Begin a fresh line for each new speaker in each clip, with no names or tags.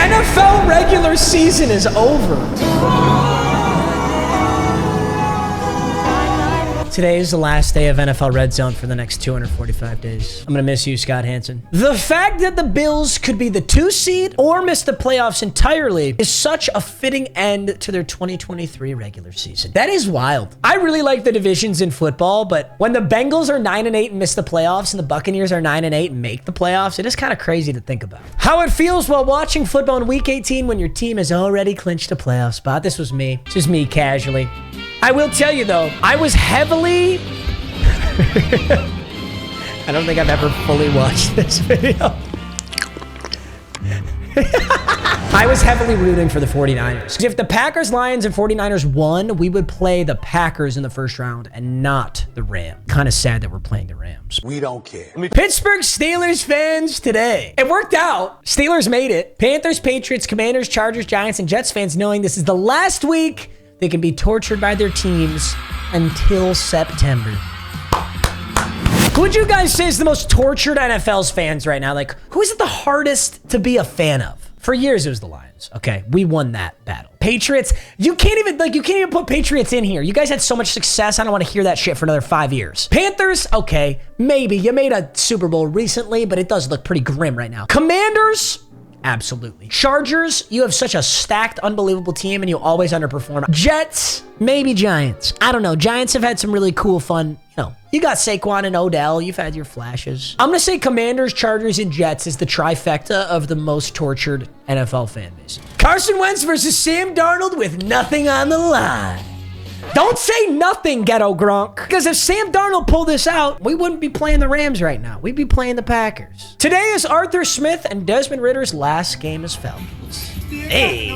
NFL regular season is over. Today is the last day of NFL Red Zone for the next 245 days. I'm gonna miss you, Scott Hansen. The fact that the Bills could be the 2 seed or miss the playoffs entirely is such a fitting end to their 2023 regular season. That is wild. I really like the divisions in football, but when the Bengals are 9-8 and miss the playoffs and the Buccaneers are 9-8 and make the playoffs, it is kind of crazy to think about. How it feels while watching football in Week 18 when your team has already clinched a playoff spot. This was me. This is me casually. I will tell you though, I was heavily... I don't think I've ever fully watched this video. I was heavily rooting for the 49ers. If the Packers, Lions, and 49ers won, we would play the Packers in the first round and not the Rams. Kind of sad that we're playing the Rams.
We don't care.
Pittsburgh Steelers fans today. It worked out. Steelers made it. Panthers, Patriots, Commanders, Chargers, Giants, and Jets fans knowing this is the last week they can be tortured by their teams until September. Who would you guys say is the most tortured NFL's fans right now? Like, who is it the hardest to be a fan of? For years, it was the Lions. Okay, we won that battle. Patriots, you can't even put Patriots in here. You guys had so much success, I don't want to hear that shit for another 5 years. Panthers, okay, maybe. You made a Super Bowl recently, but it does look pretty grim right now. Commanders, absolutely. Chargers, you have such a stacked, unbelievable team and you always underperform. Jets, maybe Giants. I don't know. Giants have had some really cool, fun, you got Saquon and Odell. You've had your flashes. I'm going to say Commanders, Chargers, and Jets is the trifecta of the most tortured NFL fan base. Carson Wentz versus Sam Darnold with nothing on the line. Don't say nothing, Ghetto Gronk. Because if Sam Darnold pulled this out, we wouldn't be playing the Rams right now. We'd be playing the Packers. Today is Arthur Smith and Desmond Ritter's last game as Falcons. Hey.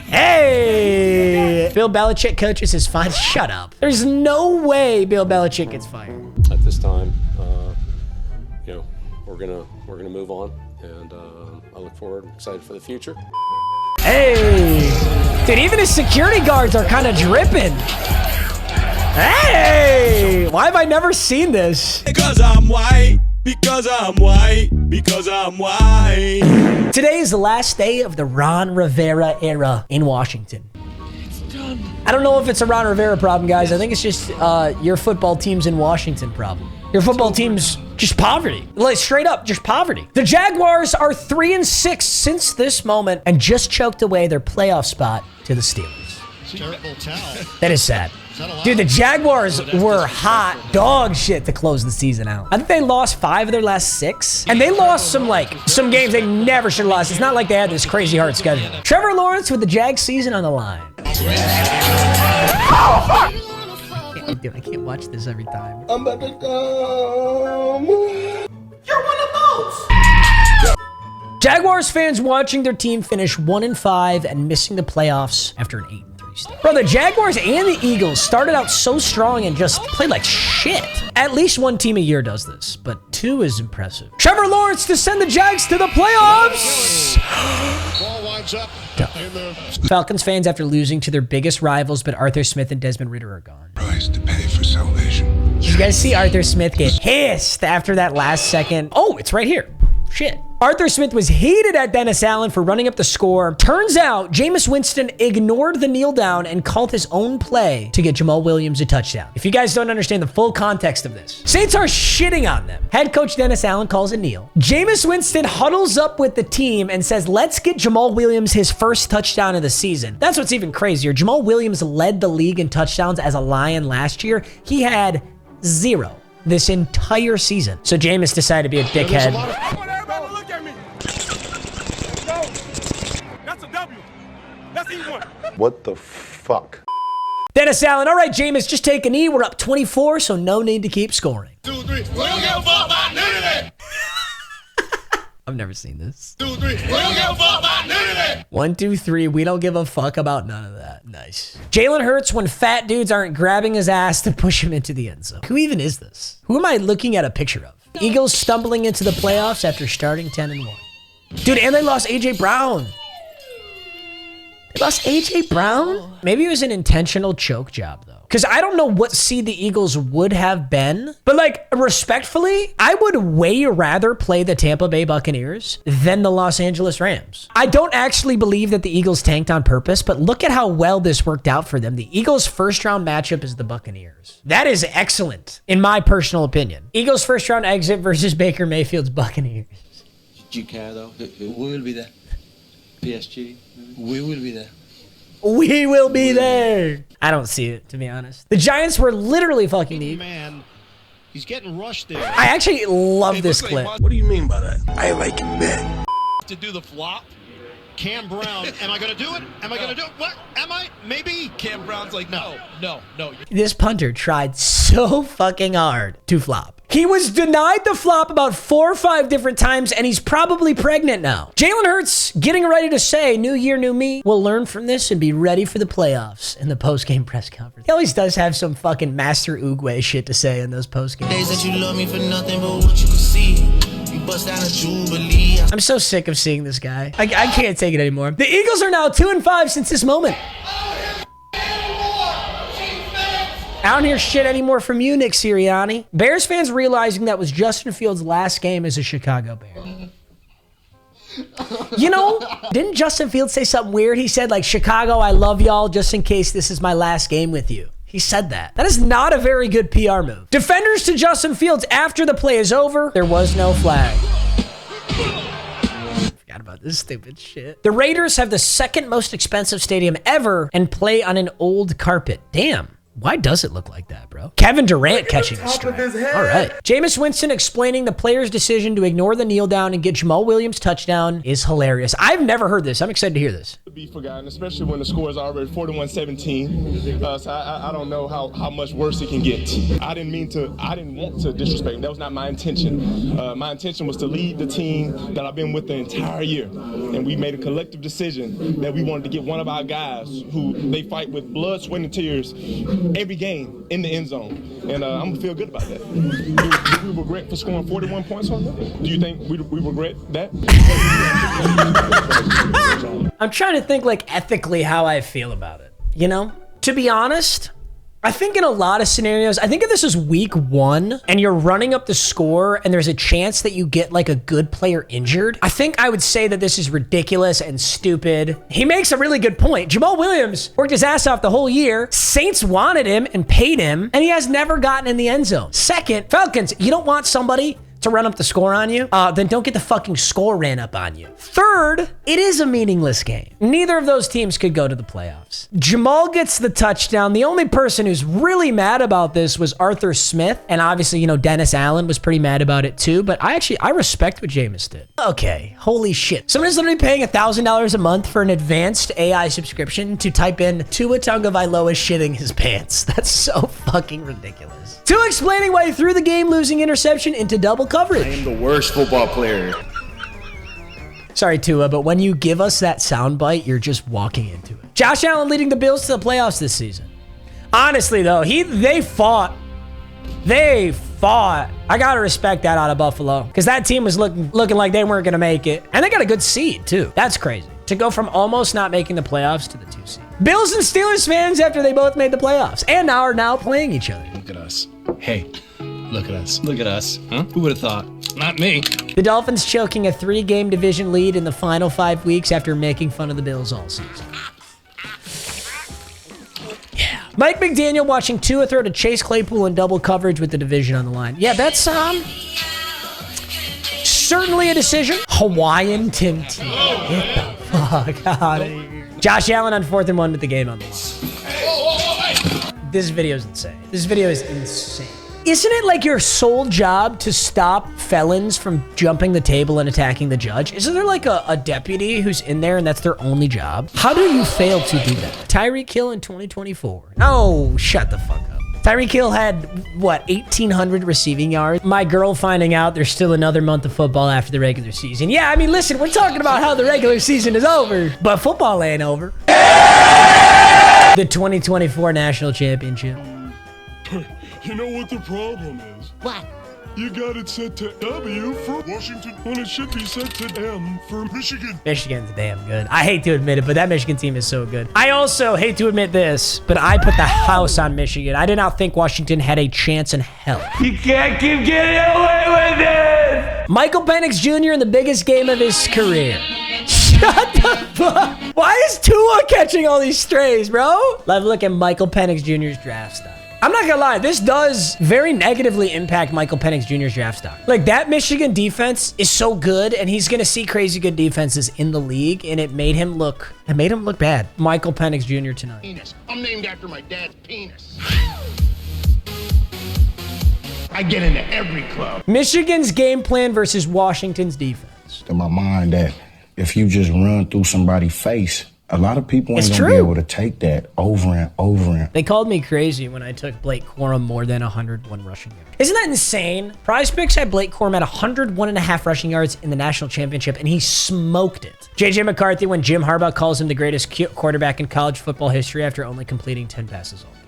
Hey. Bill Belichick coaches his fine. Shut up. There's no way Bill Belichick gets fired.
At this time, we're gonna move on, and I look forward, excited for the future.
Hey, dude, even his security guards are kind of dripping. Hey, why have I never seen this?
Because I'm white, because I'm white, because I'm white.
Today is the last day of the Ron Rivera era in Washington.
It's done.
I don't know if it's a Ron Rivera problem, guys. I think it's just your football team's in Washington problem. Your football team's just poverty. Like, straight up, just poverty. The Jaguars are 3-6 since this moment and just choked away their playoff spot to the Steelers.
Terrible towel.
That is sad. Dude, the Jaguars were hot dog shit to close the season out. I think they lost 5 of their last 6. And they lost some games they never should have lost. It's not like they had this crazy hard schedule. Trevor Lawrence with the Jag season on the line. Oh, fuck! Dude, I can't watch this every time.
I'm about to come.
You're one of those! Jaguars fans watching their team finish 1-5 and missing the playoffs after an 8-3 start. Bro, the Jaguars and the Eagles started out so strong and just played like shit. At least one team a year does this, but 2 is impressive. Trevor Lawrence to send the Jags to the playoffs!
Ball winds up.
Falcons fans after losing to their biggest rivals, but Arthur Smith and Desmond Ridder are gone.
Price to pay for salvation.
Did you guys see Arthur Smith get pissed after that last second? Oh, it's right here. Shit. Arthur Smith was heated at Dennis Allen for running up the score. Turns out, Jameis Winston ignored the kneel down and called his own play to get Jamal Williams a touchdown. If you guys don't understand the full context of this, Saints are shitting on them. Head coach Dennis Allen calls a kneel. Jameis Winston huddles up with the team and says, let's get Jamal Williams his first touchdown of the season. That's what's even crazier. Jamal Williams led the league in touchdowns as a Lion last year. He had 0 this entire season. So Jameis decided to be a dickhead.
What the fuck?
Dennis Allen, all right, Jameis, just take a knee. We're up 24, so no need to keep scoring.
2, 3. We don't give a fuck about none of that.
I've never seen this.
2, 3. We don't give a fuck about none of that.
1, 2, 3. We don't give a fuck about none of that. Nice. Jalen Hurts when fat dudes aren't grabbing his ass to push him into the end zone. Who even is this? Who am I looking at a picture of? Eagles stumbling into the playoffs after starting 10-1. Dude, and they lost A.J. Brown. They lost A.J. Brown? Maybe it was an intentional choke job, though. Because I don't know what seed the Eagles would have been. But like, respectfully, I would way rather play the Tampa Bay Buccaneers than the Los Angeles Rams. I don't actually believe that the Eagles tanked on purpose, but look at how well this worked out for them. The Eagles' first round matchup is the Buccaneers. That is excellent, in my personal opinion. Eagles' first round exit versus Baker Mayfield's Buccaneers.
Do you care though? We will be there. PSG. We will be there.
We will be there. I don't see it, to be honest. The Giants were literally fucking the Eagles.
Man, he's getting rushed there.
I actually love this clip.
What do you mean by that? I like men.
To do the flop. Cam Brown, am I going to do it? Am I going to do it? What? Am I? Maybe?
Cam Brown's like, no.
This punter tried so fucking hard to flop. He was denied the flop about 4 or 5 different times, and he's probably pregnant now. Jalen Hurts getting ready to say, new year, new me. We'll learn from this and be ready for the playoffs in the post-game press conference. He always does have some fucking Master Oogway shit to say in those post-games.
Days that you love me for nothing but what you can see. You bust down a Jubilee.
I'm so sick of seeing this guy. I can't take it anymore. The Eagles are now 2-5 since this moment. I don't hear shit anymore from you, Nick Sirianni. Bears fans realizing that was Justin Fields' last game as a Chicago Bear. You know, didn't Justin Fields say something weird? He said, like, Chicago, I love y'all just in case this is my last game with you. He said that. That is not a very good PR move. Defenders to Justin Fields after the play is over. There was no flag. Forgot about this stupid shit. The Raiders have the second most expensive stadium ever and play on an old carpet. Damn. Why does it look like that, bro? Kevin Durant catching the strike. All right. Jameis Winston explaining the player's decision to ignore the kneel down and get Jamal Williams' touchdown is hilarious. I've never heard this. I'm excited to hear this.
Be forgotten, especially when the score is already 41-17. So I don't know how much worse it can get. I didn't want to disrespect him. That was not my intention. My intention was to lead the team that I've been with the entire year. And we made a collective decision that we wanted to get one of our guys who they fight with blood, sweat, and tears every game in the end zone. And I'm gonna feel good about that. Do we regret for scoring 41 points on them? Do you think we regret that?
I'm trying to think like ethically how I feel about it. You know, to be honest, I think in a lot of scenarios, I think if this is week 1 and you're running up the score and there's a chance that you get like a good player injured, I think I would say that this is ridiculous and stupid. He makes a really good point. Jamal Williams worked his ass off the whole year. Saints wanted him and paid him, and he has never gotten in the end zone. Second, Falcons, you don't want somebody to run up the score on you, then don't get the fucking score ran up on you. Third, it is a meaningless game. Neither of those teams could go to the playoffs. Jamal gets the touchdown. The only person who's really mad about this was Arthur Smith, and obviously, you know, Dennis Allen was pretty mad about it too, but I respect what Jameis did. Okay, holy shit. Someone's literally paying $1,000 a month for an advanced AI subscription to type in Tua Tagovailoa shitting his pants. That's so fucking ridiculous. Tua explaining why he threw the game-losing interception into double coverage.
I am the worst football player.
Sorry, Tua, but when you give us that soundbite, you're just walking into it. Josh Allen leading the Bills to the playoffs this season. Honestly, though, they fought. They fought. I gotta respect that out of Buffalo, because that team was looking like they weren't gonna make it, and they got a good seed too. That's crazy to go from almost not making the playoffs to the 2 seed. Bills and Steelers fans after they both made the playoffs and are now playing each other.
Look at us. Hey, look at us. Look at us. Huh? Who would have thought? Not me.
The Dolphins choking a 3-game division lead in the final 5 weeks after making fun of the Bills all season. Yeah. Mike McDaniel watching Tua throw to Chase Claypool in double coverage with the division on the line. Yeah, that's certainly a decision. Hawaiian Tim T. Get the fuck out of here. Josh Allen on 4th and 1 with the game on the line. This video is insane. This video is insane. Isn't it like your sole job to stop felons from jumping the table and attacking the judge? Isn't there like a deputy who's in there and that's their only job? How do you fail to do that? Tyreek Hill in 2024. Oh, shut the fuck up. Tyreek Hill had, what, 1,800 receiving yards? My girl finding out there's still another month of football after the regular season. Yeah, I mean, listen, we're talking about how the regular season is over, but football ain't over. The 2024 National Championship.
You know what the problem is?
What?
You got it set to W for Washington when it should be set to M for Michigan.
Michigan's damn good. I hate to admit it, but that Michigan team is so good. I also hate to admit this, but I put the house on Michigan. I did not think Washington had a chance in hell.
You can't keep getting away with it.
Michael Penix Jr. in the biggest game of his career. Shut the fuck. Why is Tua catching all these strays, bro? Let's look at Michael Penix Jr.'s draft stock. I'm not gonna lie, this does very negatively impact Michael Penix Jr.'s draft stock. Like, that Michigan defense is so good, and he's gonna see crazy good defenses in the league, and it made him look bad. Michael Penix Jr. tonight.
Penis. I'm named after my dad's penis. I get into every club.
Michigan's game plan versus Washington's defense.
In my mind, that if you just run through somebody's face, a lot of people ain't gonna be able to take that over and over and.
They called me crazy when I took Blake Corum more than 101 rushing yards. Isn't that insane? Prize Picks had Blake Corum at 101.5 rushing yards in the national championship, and he smoked it. JJ McCarthy when Jim Harbaugh calls him the greatest quarterback in college football history after only completing 10 passes all game.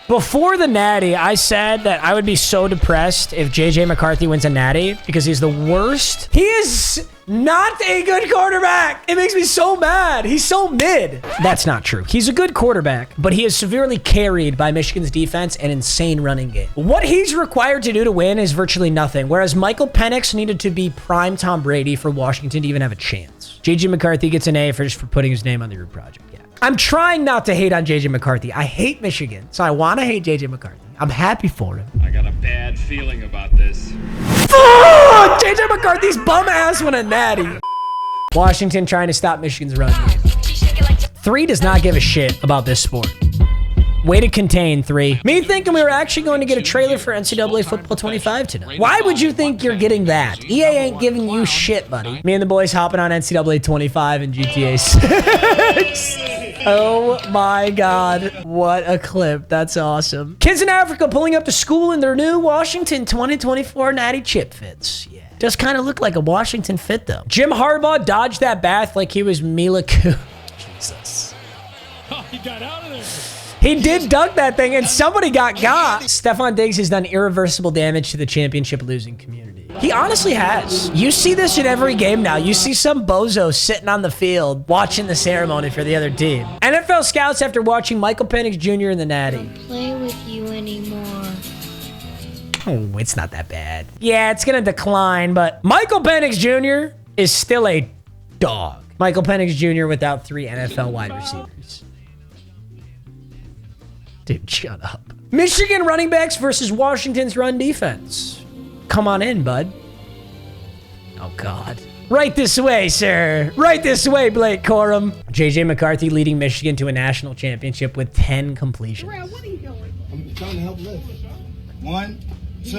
Before the Natty, I said that I would be so depressed if JJ McCarthy wins a Natty because he's the worst. He is not a good quarterback. It makes me so mad. He's so mid. That's not true. He's a good quarterback, but he is severely carried by Michigan's defense and insane running game. What he's required to do to win is virtually nothing, whereas Michael Penix needed to be prime Tom Brady for Washington to even have a chance. JJ McCarthy gets an A for putting his name on the Root Project. I'm trying not to hate on JJ McCarthy. I hate Michigan, so I want to hate JJ McCarthy. I'm happy for him.
I got a bad feeling about this.
Fuck! JJ McCarthy's bum ass won a Natty. Washington trying to stop Michigan's run game. 3 does not give a shit about this sport. Way to contain, 3. Me thinking we were actually going to get a trailer for NCAA Football 25 tonight. Why would you think you're getting that? EA ain't giving you shit, buddy. Me and the boys hopping on NCAA 25 and GTA 6. Oh my God. What a clip. That's awesome. Kids in Africa pulling up to school in their new Washington 2024 Natty Chip fits. Yeah. Does kind of look like a Washington fit, though. Jim Harbaugh dodged that bath like he was Mila Kunis. Jesus.
Oh, he got out of there.
He did dunk that thing, and somebody got. Stephon Diggs has done irreversible damage to the championship losing community. He honestly has. You see this in every game now. You see some bozo sitting on the field watching the ceremony for the other team. NFL scouts after watching Michael Penix Jr. in the Natty.
Play with you anymore.
Oh, it's not that bad. Yeah, it's going to decline, but Michael Penix Jr. is still a dog. Michael Penix Jr. without 3 NFL wide receivers. Dude, shut up. Michigan running backs versus Washington's run defense. Come on in, bud. Oh, God. Right this way, sir. Right this way, Blake Corum. JJ McCarthy leading Michigan to a national championship with 10 completions.
What are you doing?
I'm trying to help lift. 1, 2, 3.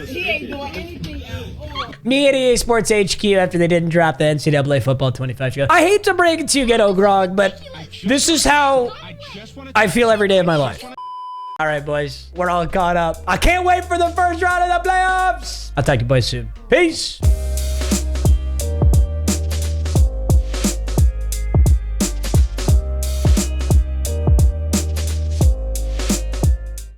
He ain't doing anything else.
Me at EA Sports HQ after they didn't drop the NCAA Football 25 show. I hate to break it to you, Ghetto Gronk, but this is how I feel every day of my life. All right, boys. We're all caught up. I can't wait for the first round of the playoffs. I'll talk to you boys soon. Peace.